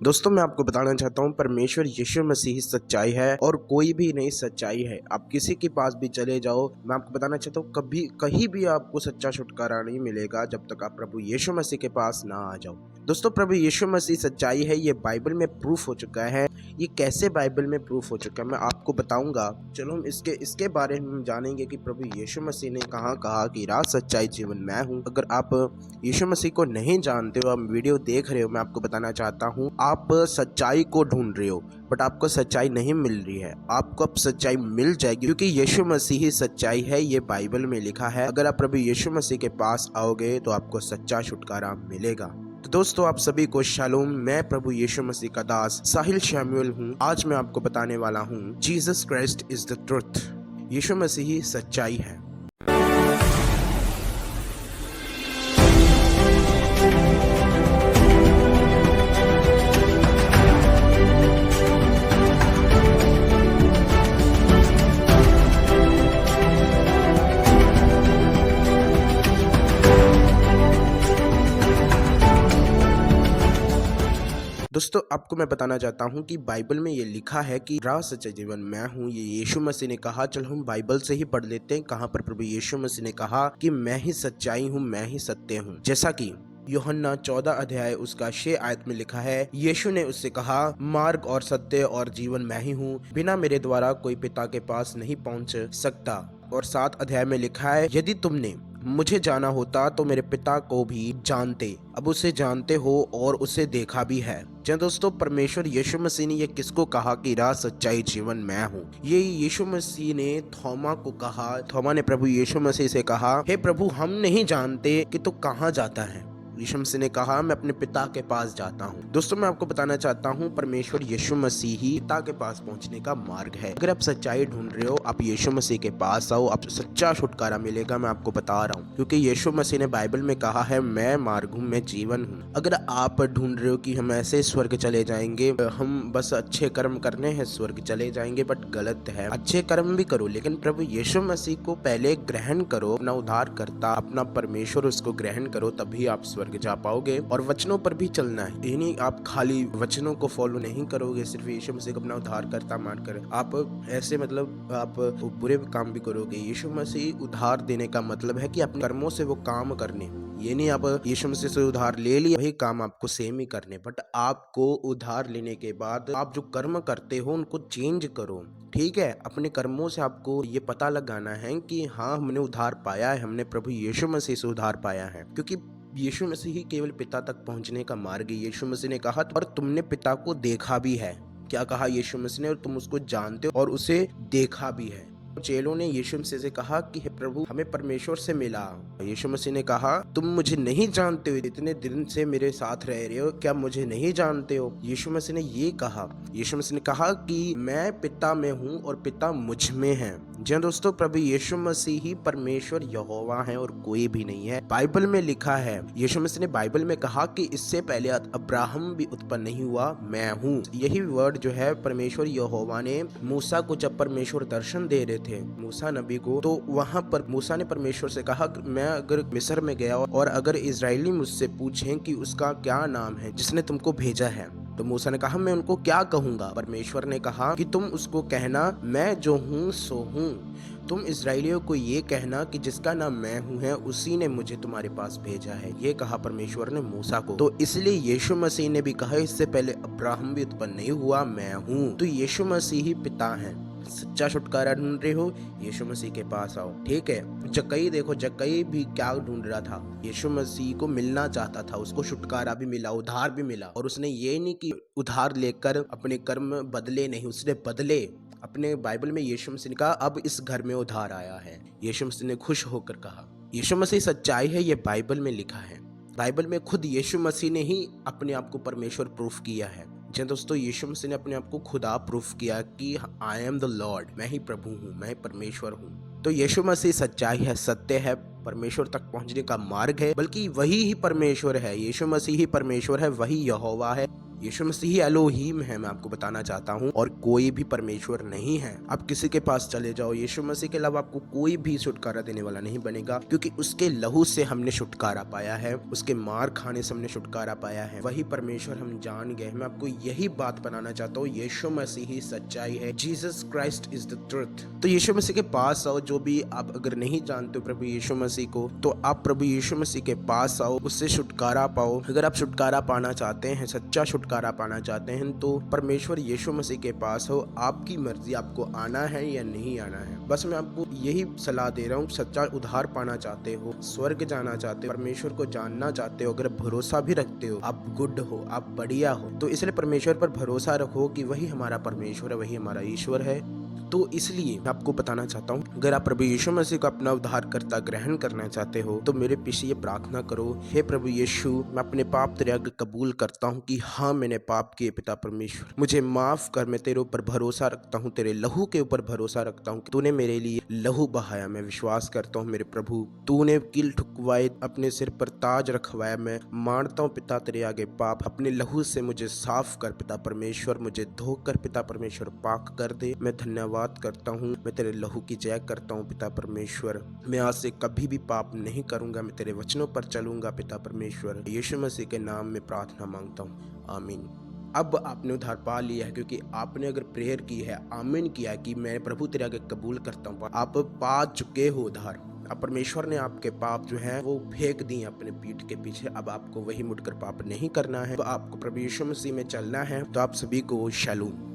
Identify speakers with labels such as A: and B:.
A: दोस्तों मैं आपको बताना चाहता हूँ परमेश्वर यीशु मसीह ही सच्चाई है और कोई भी नहीं सच्चाई है। आप किसी के पास भी चले जाओ, मैं आपको बताना चाहता हूँ कभी कहीं भी आपको सच्चा छुटकारा नहीं मिलेगा जब तक आप प्रभु यीशु मसीह के पास ना आ जाओ। दोस्तों प्रभु यीशु मसीह सच्चाई है, ये बाइबल में प्रूफ हो चुका है। ये कैसे बाइबल में प्रूफ हो चुका है मैं आपको बताऊंगा। चलो हम इसके बारे में हम जानेंगे कि प्रभु यीशु मसीह ने कहाँ कहा कि राह सच्चाई जीवन मैं हूँ। अगर आप यीशु मसीह को नहीं जानते हो, आप वीडियो देख रहे हो, मैं आपको बताना चाहता हूँ आप सच्चाई को ढूंढ रहे हो बट आपको सच्चाई नहीं मिल रही है। आपको अब सच्चाई मिल जाएगी क्योंकि यीशु मसीह ही सच्चाई है, ये बाइबल में लिखा है। अगर आप प्रभु यीशु मसीह के पास आओगे तो आपको सच्चा छुटकारा मिलेगा। तो दोस्तों आप सभी को शालोम, मैं प्रभु यीशु मसीह का दास साहिल शैमुअल हूँ। आज मैं आपको बताने वाला हूँ Jesus Christ is the truth. यीशु मसीह ही सच्चाई है। दोस्तों आपको मैं बताना चाहता हूँ कि बाइबल में ये लिखा है कि राह सच्चा जीवन मैं हूँ। ये यीशु मसीह ने कहा। चलो हम बाइबल से ही पढ़ लेते हैं कहाँ पर प्रभु यीशु मसीह ने कहा कि मैं ही सच्चाई हूँ, मैं ही सत्य हूँ। जैसा कि यूहन्ना 14 अध्याय उसका 6 आयत में लिखा है, यीशु ने उससे कहा, मार्ग और सत्य और जीवन मैं ही हूँ, बिना मेरे द्वारा कोई पिता के पास नहीं पहुँच सकता। और 7 अध्याय में लिखा है, यदि तुमने मुझे जाना होता तो मेरे पिता को भी जानते, अब उसे जानते हो और उसे देखा भी है। जी दोस्तों, परमेश्वर यीशु मसीह ने ये किसको कहा कि राह सच्चाई जीवन मैं हूँ? ये यीशु मसीह ने थोमा को कहा। थोमा ने प्रभु यीशु मसीह से कहा, हे प्रभु, हम नहीं जानते कि तू कहाँ जाता है। यीशु मसीह ने कहा, मैं अपने पिता के पास जाता हूँ। दोस्तों मैं आपको बताना चाहता हूँ परमेश्वर यीशु मसीह ही पिता के पास पहुँचने का मार्ग है। अगर आप सच्चाई ढूंढ रहे हो, आप यीशु मसीह के पास आओ, आप सच्चा छुटकारा मिलेगा। मैं आपको बता रहा हूँ क्योंकि यीशु मसीह ने बाइबल में कहा है, मैं मार्ग हूँ, मैं जीवन हूँ। अगर आप ढूंढ रहे हो कि हम ऐसे स्वर्ग चले जाएंगे, हम बस अच्छे कर्म करने हैं स्वर्ग चले जाएंगे, बट गलत है। अच्छे कर्म भी करो लेकिन प्रभु यीशु मसीह को पहले ग्रहण करो, अपना उद्धार करता, अपना परमेश्वर, उसको ग्रहण करो, तभी आप स्वर्ग जा पाओगे। और वचनों पर भी चलना है, ये नहीं आप खाली वचनों को फॉलो नहीं करोगे, सिर्फ यीशु मसीह को अपना उद्धार करता मानकर आप ऐसे आप बुरे काम भी करोगे। यीशु मसीह उद्धार देने का मतलब है कि अपने कर्मों से वो काम करने, ये नहीं आप यीशु मसीह से उधार ले लिया वही काम आपको सेम ही करने, बट आपको उधार लेने के बाद आप जो कर्म करते हो उनको चेंज करो। ठीक है, अपने कर्मों से आपको ये पता लगाना है कि हाँ, हमने उधार पाया है, हमने प्रभु यीशु मसीह से उधार पाया है, क्योंकि यीशु मसीह ही केवल पिता तक पहुंचने का मार्ग है। यीशु मसीह ने कहा, और तुमने पिता को देखा भी है। क्या कहा यीशु मसीह ने? और तुम उसको जानते हो और उसे देखा भी है। चेलों ने यीशु मसीह से कहा कि हे प्रभु, हमें परमेश्वर से मिला। यीशु मसीह ने कहा, तुम मुझे नहीं जानते हो, इतने दिन से मेरे साथ रह रहे हो, क्या मुझे नहीं जानते हो? यीशु मसीह ने ये कहा। यीशु मसीह ने कहा कि मैं पिता में हूँ और पिता मुझ में है। जी दोस्तों, प्रभु यीशु मसीह ही परमेश्वर यहोवा है और कोई भी नहीं है। बाइबल में लिखा है, यीशु मसीह ने बाइबल में कहा कि इससे पहले अब्राहम भी उत्पन्न नहीं हुआ, मैं हूँ। यही वर्ड जो है परमेश्वर यहोवा ने मूसा को, जब परमेश्वर दर्शन दे रहे थे मूसा नबी को, तो वहां पर मूसा ने परमेश्वर से कहा, मैं अगर मिस्र में गया और अगर इजरायली मुझसे पूछें कि उसका क्या नाम है जिसने तुमको भेजा है, तो मूसा ने कहा, मैं उनको क्या कहूंगा? परमेश्वर ने कहा कि तुम उसको कहना, मैं जो हूँ सो हूँ। तुम इजराइलियों को ये कहना कि जिसका नाम मैं हूँ है, उसी ने मुझे तुम्हारे पास भेजा है। ये कहा परमेश्वर ने मूसा को। तो इसलिए यीशु मसीह ने भी कहा, इससे पहले अब्राहम भी उत्पन्न नहीं हुआ, मैं हूँ। तो यीशु मसीह ही पिता है। सच्चा छुटकारा ढूंढ रहे हो, यीशु मसीह के पास आओ। ठीक है, जक्कई देखो, जक्कई भी क्या ढूंढ रहा था? यीशु मसीह को मिलना चाहता था, उसको छुटकारा भी मिला, उधार भी मिला। और उसने ये नहीं कि उधार लेकर अपने कर्म बदले, नहीं, उसने बदले अपने। बाइबल में यीशु मसीह ने कहा, अब इस घर में उधार आया है। यीशु मसीह ने खुश होकर कहा। यीशु मसीह सच्चाई है, ये बाइबल में लिखा है। बाइबल में खुद यीशु मसीह ने ही अपने आप को परमेश्वर प्रूफ किया है। जी दोस्तों, यीशु मसीह ने अपने आप को खुदा प्रूफ किया कि आई एम द लॉर्ड, मैं ही प्रभु हूँ, मैं परमेश्वर हूँ। तो यीशु मसीह सच्चाई है, सत्य है, परमेश्वर तक पहुँचने का मार्ग है, बल्कि वही ही परमेश्वर है। यीशु मसीह ही परमेश्वर है, वही यहोवा है। यीशु मसीह ही एलोहीम है, मैं आपको बताना चाहता हूँ, और कोई भी परमेश्वर नहीं है। आप किसी के पास चले जाओ, यीशु मसीह के अलावा आपको कोई भी छुटकारा देने वाला नहीं बनेगा, क्योंकि उसके लहू से हमने छुटकारा पाया है, उसके मार खाने से हमने छुटकारा पाया है। वही परमेश्वर हम जान गए। मैं आपको यही बात बनाना चाहता हूँ, यीशु मसीह ही सच्चाई है। Jesus Christ is the truth. तो यीशु मसीह के पास आओ। जो भी आप अगर नहीं जानते हो प्रभु यीशु मसीह को, तो आप प्रभु यीशु मसीह के पास आओ, उससे छुटकारा पाओ। अगर आप छुटकारा पाना चाहते हैं, सच्चा छुटकारा पाना चाहते हैं, तो परमेश्वर यीशु मसीह के पास हो। आपकी मर्जी, आपको आना है या नहीं आना है। बस मैं आपको यही सलाह दे रहा हूँ। सच्चा उद्धार पाना चाहते हो, स्वर्ग जाना चाहते हो, परमेश्वर को जानना चाहते हो, अगर भरोसा भी रखते हो, आप गुड हो, आप बढ़िया हो, तो इसलिए परमेश्वर पर भरोसा रखो कि वही हमारा परमेश्वर है, वही हमारा ईश्वर है। तो इसलिए मैं आपको बताना चाहता हूँ, अगर आप प्रभु यीशु मसीह को अपना उद्धारकर्ता ग्रहण करना चाहते हो, तो मेरे पीछे ये प्रार्थना करो। हे प्रभु यीशु, मैं अपने पाप तेरे आगे कबूल करता हूँ कि हाँ, मैंने पाप किए। पिता परमेश्वर, मुझे माफ कर। मैं तेरे ऊपर भरोसा रखता हूँ, तेरे लहू के ऊपर भरोसा रखता हूँ कि तूने मेरे लिए लहू बहाया। मैं विश्वास करता हूँ मेरे प्रभु, तूने कील ठुकवाए, अपने सिर पर ताज रखवाया। मैं मानता हूँ पिता तेरे आगे पाप, अपने लहू से मुझे साफ कर पिता परमेश्वर, मुझे धोकर पिता परमेश्वर पाक कर दे। मैं धन्यवाद करता हूँ, मैं तेरे लहू की जय करता हूँ पिता परमेश्वर। मैं आज से कभी भी पाप नहीं करूंगा, मैं तेरे वचनों पर चलूंगा पिता परमेश्वर। यीशु मसीह के नाम में प्रार्थना मांगता हूँ, आमीन। अब आपने उद्धार पा लिया है, क्योंकि आपने अगर प्रेयर की है, आमीन किया है कि मैं प्रभु तेरे आगे कबूल करता हूँ, आप पा चुके हो उद्धार। अब परमेश्वर ने आपके पाप जो है वो फेंक दिए अपने पीठ के पीछे। अब आपको वही मुड़कर पाप नहीं करना है। तो आपको प्रभु यीशु मसीह में चलना है। तो आप सभी को शैलूम।